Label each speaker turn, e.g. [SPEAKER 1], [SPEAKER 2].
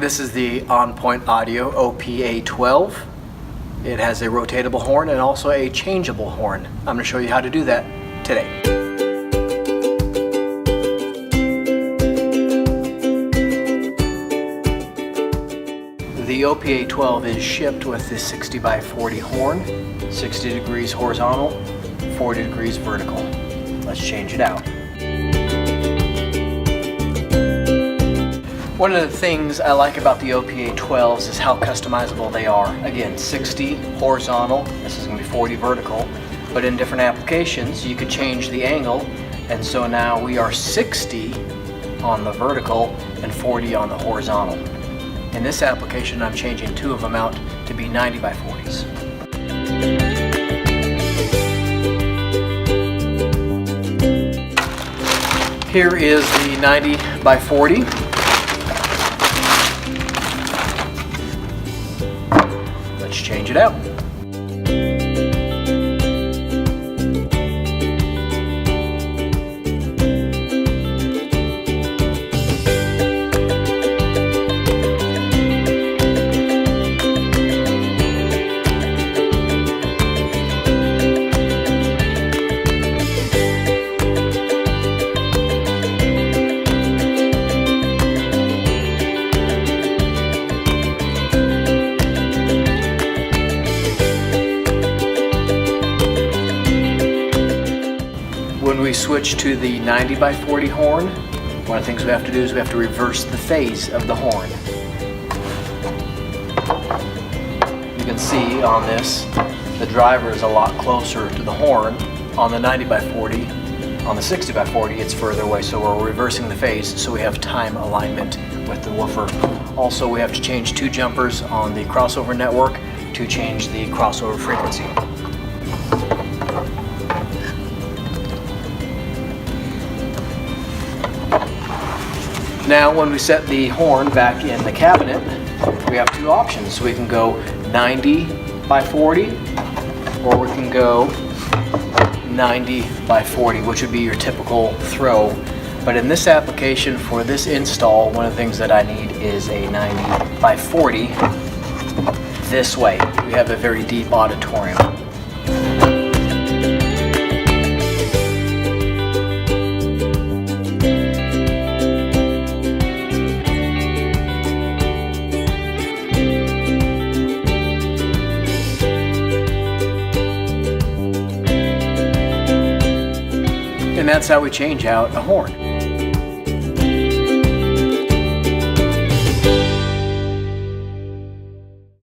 [SPEAKER 1] This is the On Point Audio OPA 12. It has a rotatable horn and also a changeable horn. I'm going to show you how to do that today. The OPA 12 is shipped with the 60 by 40 horn, 60 degrees horizontal, 40 degrees vertical. Let's change it out. One of the things I like about the OPA 12s is how customizable they are. Again, 60 horizontal, this is going to be 40 vertical, but in different applications you could change the angle, and so now we are 60 on the vertical and 40 on the horizontal. In this application I'm changing two of them out to be 90 by 40s. Here is the 90 by 40. Let's change it out. When we switch to the 90 by 40 horn, one of the things we have to do is we have to reverse the phase of the horn. You can see on this, the driver is a lot closer to the horn. On the 90 by 40, on the 60 by 40, it's further away, so we're reversing the phase so we have time alignment with the woofer. Also, we have to change two jumpers on the crossover network to change the crossover frequency. Now when we set the horn back in the cabinet, we have two options. We can go 90 by 40 or we can go 90 by 40, which would be your typical throw. But in this application, for this install, one of the things that I need is a 90 by 40 this way. We have a very deep auditorium. And that's how we change out a horn.